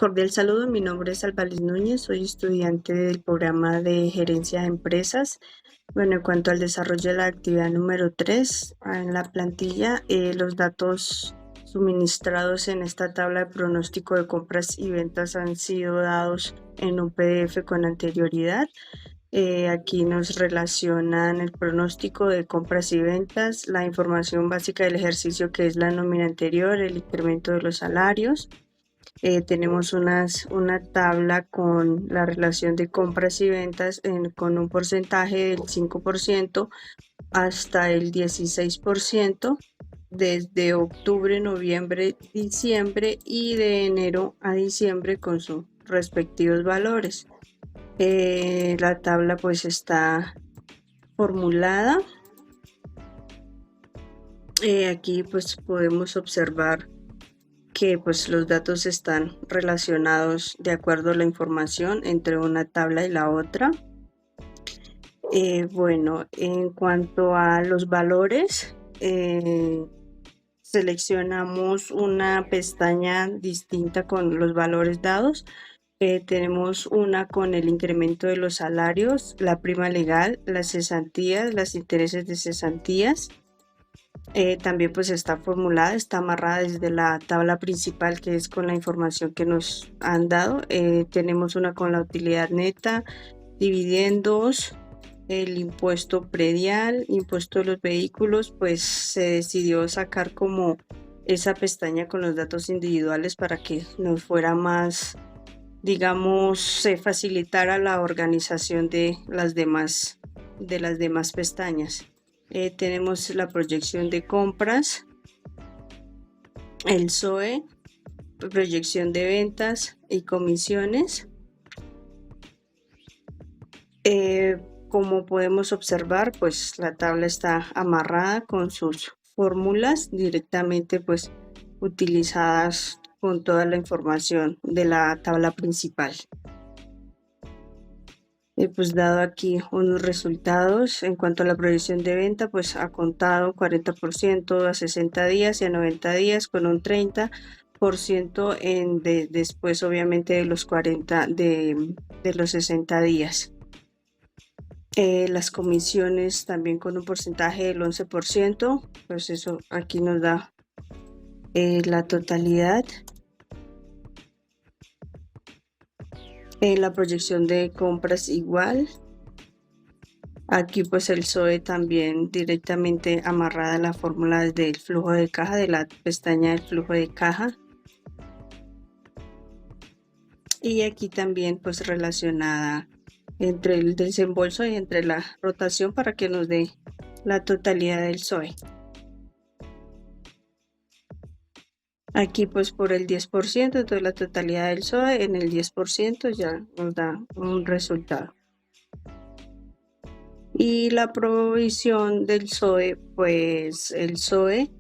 Cordial saludo, mi nombre es Albalis Núñez, soy estudiante del programa de Gerencia de Empresas. Bueno, en cuanto al desarrollo de la actividad número 3, en la plantilla, los datos suministrados en esta tabla de pronóstico de compras y ventas han sido dados en un PDF con anterioridad. Aquí nos relacionan el pronóstico de compras y ventas, la información básica del ejercicio que es la nómina anterior, el incremento de los salarios. Tenemos una tabla con la relación de compras y ventas con un porcentaje del 5% hasta el 16% desde octubre, noviembre, diciembre y de enero a diciembre con sus respectivos valores. La tabla pues está formulada. Aquí pues podemos observar que pues los datos están relacionados de acuerdo a la información entre una tabla y la otra. Bueno, en cuanto a los valores, seleccionamos una pestaña distinta con los valores dados. Tenemos una con el incremento de los salarios, la prima legal, las cesantías, los intereses de cesantías. También pues está formulada, está amarrada desde la tabla principal que es con la información que nos han dado. Tenemos una con la utilidad neta, dividendos, el impuesto predial, impuesto de los vehículos, pues se decidió sacar como esa pestaña con los datos individuales para que nos fuera más, digamos, se facilitara la organización de las demás pestañas. Tenemos la proyección de compras, el SOE, proyección de ventas y comisiones. Como podemos observar, pues la tabla está amarrada con sus fórmulas directamente pues utilizadas con toda la información de la tabla principal. Pues dado aquí unos resultados en cuanto a la proyección de venta, pues ha contado 40% a 60 días y a 90 días con un 30% después obviamente de los 40 de los 60 días. Las comisiones también con un porcentaje del 11%, pues eso aquí nos da la totalidad. La proyección de compras igual. Aquí pues el SOE también directamente amarrada a la fórmula del flujo de caja, de la pestaña del flujo de caja. Y aquí también pues relacionada entre el desembolso y entre la rotación para que nos dé la totalidad del SOE. Aquí pues por el 10%, entonces la totalidad del SOE en el 10% ya nos da un resultado. Y la provisión del SOE, pues el SOE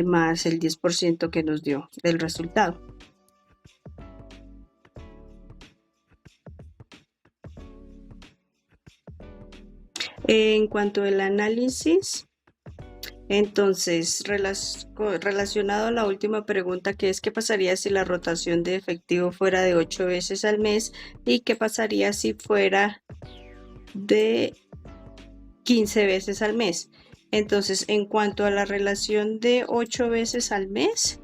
más el 10% que nos dio del resultado. En cuanto al análisis, entonces, relacionado a la última pregunta, que es qué pasaría si la rotación de efectivo fuera de 8 veces al mes y qué pasaría si fuera de 15 veces al mes. Entonces, en cuanto a la relación de 8 veces al mes,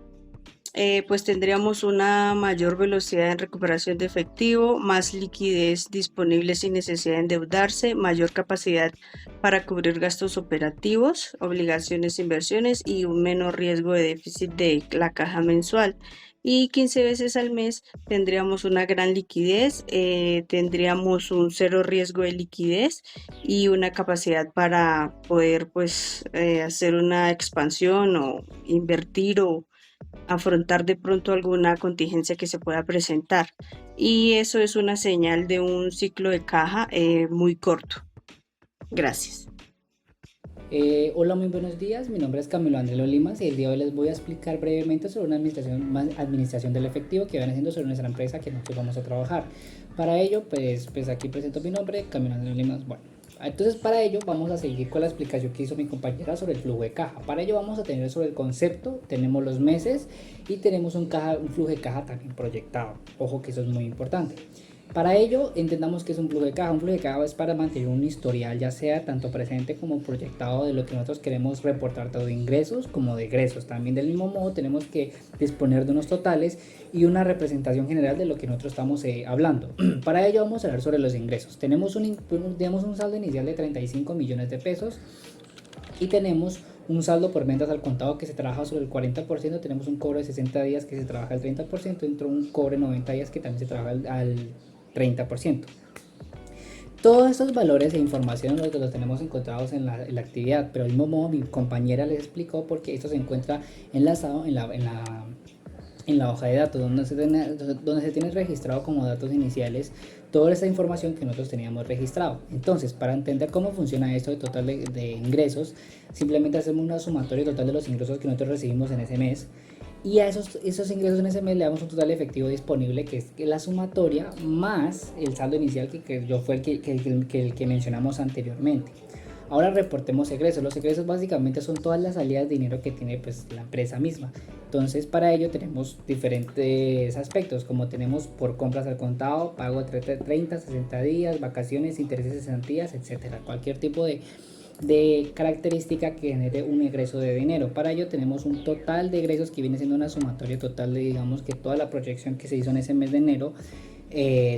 pues tendríamos una mayor velocidad en recuperación de efectivo, más liquidez disponible sin necesidad de endeudarse, mayor capacidad para cubrir gastos operativos, obligaciones, inversiones y un menor riesgo de déficit de la caja mensual. Y 15 veces al mes tendríamos una gran liquidez, tendríamos un cero riesgo de liquidez y una capacidad para poder pues hacer una expansión o invertir o afrontar de pronto alguna contingencia que se pueda presentar. Y eso es una señal de un ciclo de caja muy corto. Gracias. Hola, muy buenos días. Mi nombre es Camilo Andrés Limas y el día de hoy les voy a explicar brevemente sobre una administración del efectivo que van haciendo sobre nuestra empresa que nosotros vamos a trabajar. Para ello, pues aquí presento mi nombre, Camilo Andrés Limas. Bueno, Entonces para ello vamos a seguir con la explicación que hizo mi compañera sobre el flujo de caja. Para ello vamos a tener sobre el concepto, tenemos los meses y tenemos un flujo de caja también proyectado. Ojo que eso es muy importante. Para ello entendamos que es un flujo de caja. Un flujo de caja es para mantener un historial, ya sea tanto presente como proyectado, de lo que nosotros queremos reportar, tanto de ingresos como de egresos. También del mismo modo tenemos que disponer de unos totales y una representación general de lo que nosotros estamos hablando. Para ello vamos a hablar sobre los ingresos. Tenemos un saldo inicial de 35 millones de pesos y tenemos un saldo por ventas al contado que se trabaja sobre el 40%, tenemos un cobro de 60 días que se trabaja al 30%, dentro un cobre de 90 días que también se trabaja al 30%. Todos estos valores e información los tenemos encontrados en la actividad, pero del mismo modo mi compañera les explicó porque esto se encuentra enlazado en la hoja de datos, donde se tiene registrado como datos iniciales toda esa información que nosotros teníamos registrado. Entonces, para entender cómo funciona esto de total de ingresos, simplemente hacemos una sumatoria total de los ingresos que nosotros recibimos en ese mes, y a esos ingresos en ese mes le damos un total efectivo disponible, que es la sumatoria más el saldo inicial que yo fue el que mencionamos anteriormente. Ahora reportemos egresos. Los egresos básicamente son todas las salidas de dinero que tiene pues la empresa misma. Entonces para ello tenemos diferentes aspectos, como tenemos por compras al contado, pago de 30, 60 días, vacaciones, intereses de cesantías, etcétera. Cualquier tipo de característica que genere un egreso de dinero. Para ello tenemos un total de egresos que viene siendo una sumatoria total de, digamos, que toda la proyección que se hizo en ese mes de enero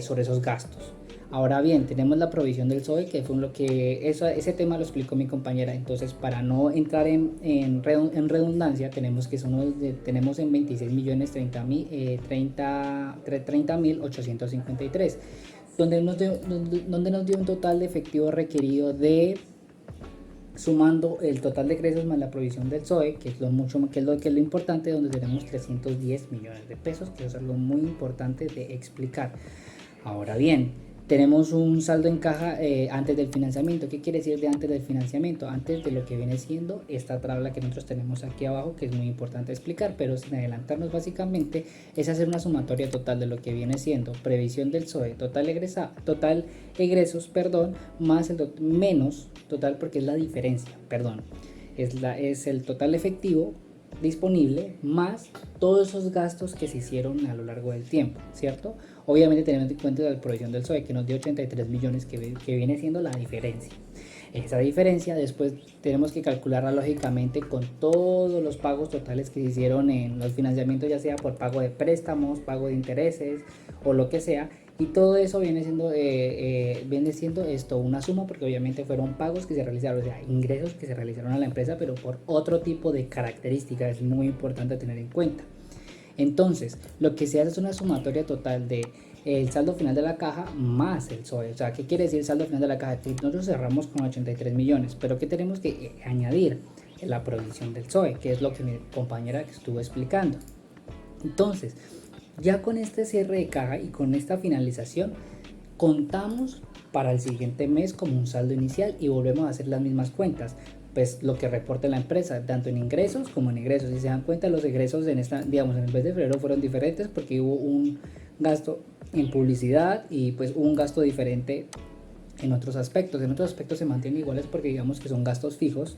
sobre esos gastos. Ahora bien, tenemos la provisión del SOE, que fue lo que ese tema lo explicó mi compañera. Entonces, para no entrar en redundancia, tenemos en 26 millones 30.853, donde nos dio un total de efectivo requerido de, sumando el total de egresos más la provisión del SOE, que es lo importante, donde tenemos 310 millones de pesos, que es algo muy importante de explicar. Ahora bien, tenemos un saldo en caja antes del financiamiento. ¿Qué quiere decir de antes del financiamiento? Antes de lo que viene siendo esta tabla que nosotros tenemos aquí abajo, que es muy importante explicar, pero sin adelantarnos, básicamente es hacer una sumatoria total de lo que viene siendo previsión del SOE, total egresos, más menos total, porque es la diferencia, es el total efectivo disponible más todos esos gastos que se hicieron a lo largo del tiempo, ¿cierto? Obviamente tenemos en cuenta la provisión del SOE, que nos dio 83 millones, que viene siendo la diferencia. Esa diferencia después tenemos que calcularla lógicamente con todos los pagos totales que se hicieron en los financiamientos, ya sea por pago de préstamos, pago de intereses o lo que sea, y todo eso viene siendo esto una suma, porque obviamente fueron pagos que se realizaron, o sea, ingresos que se realizaron a la empresa, pero por otro tipo de características. Es muy importante tener en cuenta. Entonces, lo que se hace es una sumatoria total de el saldo final de la caja más el SOE. O sea, ¿qué quiere decir el saldo final de la caja? Que nosotros cerramos con 83 millones, pero ¿qué tenemos que añadir? La provisión del SOE, que es lo que mi compañera estuvo explicando. Entonces, ya con este cierre de caja y con esta finalización, contamos para el siguiente mes como un saldo inicial y volvemos a hacer las mismas cuentas, pues lo que reporta la empresa, tanto en ingresos como en egresos. Si se dan cuenta, los egresos en en el mes de febrero fueron diferentes porque hubo un gasto en publicidad y pues un gasto diferente en otros aspectos. En otros aspectos se mantienen iguales porque digamos que son gastos fijos,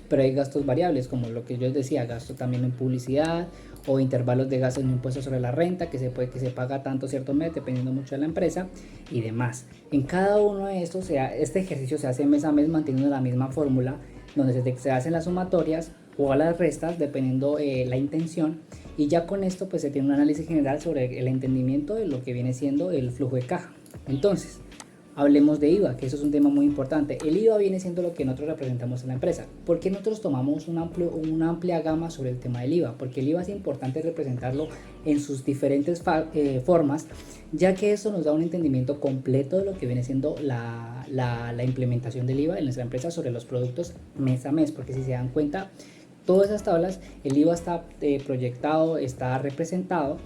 pero hay gastos variables, como lo que yo les decía, gasto también en publicidad o intervalos de gastos en impuestos sobre la renta, que se paga tanto cierto mes, dependiendo mucho de la empresa y demás. En cada uno de estos, este ejercicio se hace mes a mes manteniendo la misma fórmula, donde se hacen las sumatorias o a las restas, dependiendo la intención, y ya con esto pues se tiene un análisis general sobre el entendimiento de lo que viene siendo el flujo de caja. Entonces, hablemos de IVA, que eso es un tema muy importante. El IVA viene siendo lo que nosotros representamos en la empresa. ¿Por qué nosotros tomamos una amplia gama sobre el tema del IVA? Porque el IVA es importante representarlo en sus diferentes formas, ya que eso nos da un entendimiento completo de lo que viene siendo la implementación del IVA en nuestra empresa sobre los productos mes a mes. Porque si se dan cuenta, todas esas tablas, el IVA está proyectado, está representado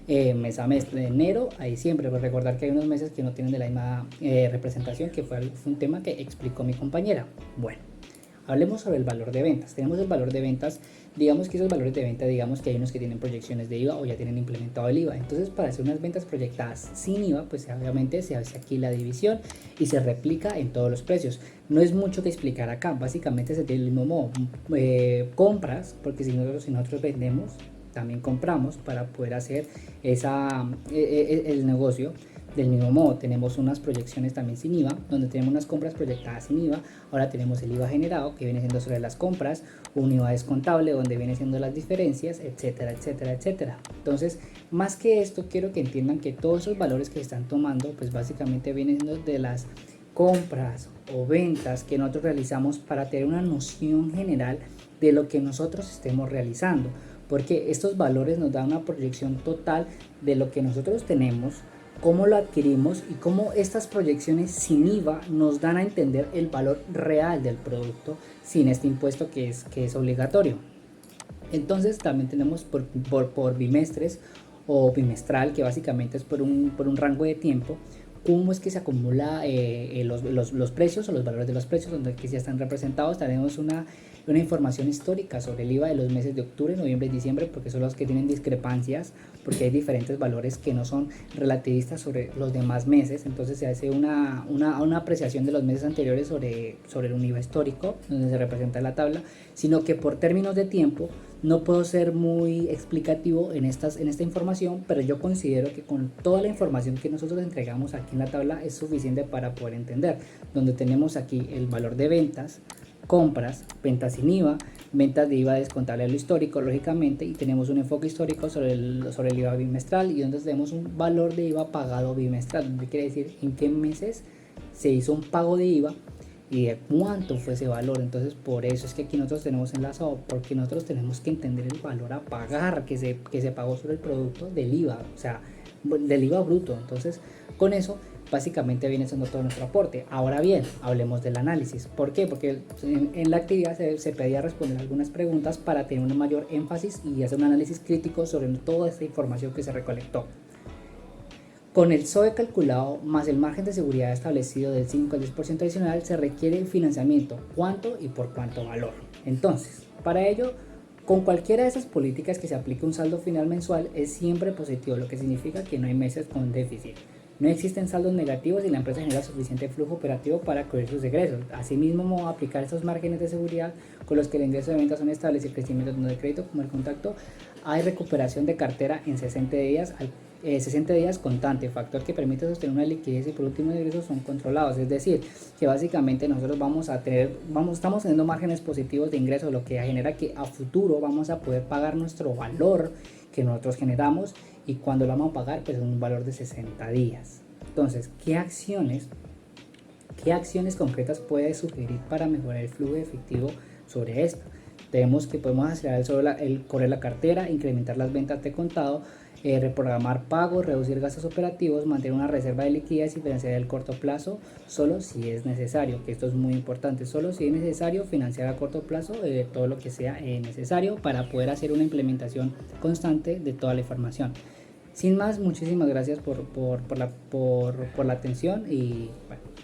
mes a mes, de enero a diciembre. Pues recordar que hay unos meses que no tienen de la misma representación, que fue un tema que explicó mi compañera. Bueno, hablemos sobre el valor de ventas. Tenemos el valor de ventas digamos que esos valores de venta, digamos que hay unos que tienen proyecciones de IVA o ya tienen implementado el IVA. Entonces, para hacer unas ventas proyectadas sin IVA, pues obviamente se hace aquí la división y se replica en todos los precios. No es mucho que explicar acá, básicamente se tiene el mismo modo. Compras, porque si nosotros vendemos, también compramos para poder hacer el negocio. Del mismo modo, tenemos unas proyecciones también sin IVA, donde tenemos unas compras proyectadas sin IVA. Ahora tenemos el IVA generado, que viene siendo sobre las compras, un IVA descontable, donde viene siendo las diferencias, etcétera, etcétera, etcétera. Entonces, más que esto, quiero que entiendan que todos esos valores que se están tomando, pues básicamente vienen siendo de las compras o ventas que nosotros realizamos para tener una noción general de lo que nosotros estemos realizando. Porque estos valores nos dan una proyección total de lo que nosotros tenemos, cómo lo adquirimos y cómo estas proyecciones sin IVA nos dan a entender el valor real del producto sin este impuesto que es obligatorio. Entonces también tenemos por bimestres o bimestral, que básicamente es por un rango de tiempo, cómo es que se acumula los precios o los valores de los precios, donde aquí ya están representados. Tenemos una información histórica sobre el IVA de los meses de octubre, noviembre y diciembre, porque son los que tienen discrepancias, porque hay diferentes valores que no son relativistas sobre los demás meses. Entonces se hace una apreciación de los meses anteriores sobre un IVA histórico, donde se representa la tabla, sino que por términos de tiempo no puedo ser muy explicativo en esta información, pero yo considero que con toda la información que nosotros entregamos aquí en la tabla es suficiente para poder entender, donde tenemos aquí el valor de ventas, compras, ventas sin IVA, ventas de IVA descontable a lo histórico, lógicamente, y tenemos un enfoque histórico sobre el IVA bimestral, y donde tenemos un valor de IVA pagado bimestral, donde quiere decir en qué meses se hizo un pago de IVA y de cuánto fue ese valor. Entonces por eso es que aquí nosotros tenemos enlazado, porque nosotros tenemos que entender el valor a pagar que se pagó sobre el producto del IVA, o sea, del IVA bruto. Entonces con eso básicamente viene siendo todo nuestro aporte. Ahora bien, hablemos del análisis. ¿Por qué? Porque en la actividad se pedía responder algunas preguntas para tener un mayor énfasis y hacer un análisis crítico sobre toda esta información que se recolectó. Con el SOE calculado más el margen de seguridad establecido del 5 al 10% adicional, se requiere el financiamiento. ¿Cuánto y por cuánto valor? Entonces, para ello, con cualquiera de esas políticas que se aplique un saldo final mensual es siempre positivo, lo que significa que no hay meses con déficit. No existen saldos negativos y la empresa genera suficiente flujo operativo para cubrir sus egresos. Asimismo, aplicar estos márgenes de seguridad con los que el ingreso de ventas son estables y el crecimiento de crédito como el contacto, hay recuperación de cartera en 60 días constante, factor que permite sostener una liquidez, y por último los ingresos son controlados. Es decir, que básicamente nosotros estamos teniendo márgenes positivos de ingresos, lo que genera que a futuro vamos a poder pagar nuestro valor que nosotros generamos, y cuando lo vamos a pagar, pues es un valor de 60 días. Entonces, ¿qué acciones concretas puede sugerir para mejorar el flujo de efectivo sobre esto? Podemos acelerar el correr la cartera, incrementar las ventas de contado, reprogramar pagos, reducir gastos operativos, mantener una reserva de liquidez y financiar el corto plazo solo si es necesario, que esto es muy importante, solo si es necesario financiar a corto plazo todo lo que sea necesario para poder hacer una implementación constante de toda la información. Sin más, muchísimas gracias por la atención y bueno.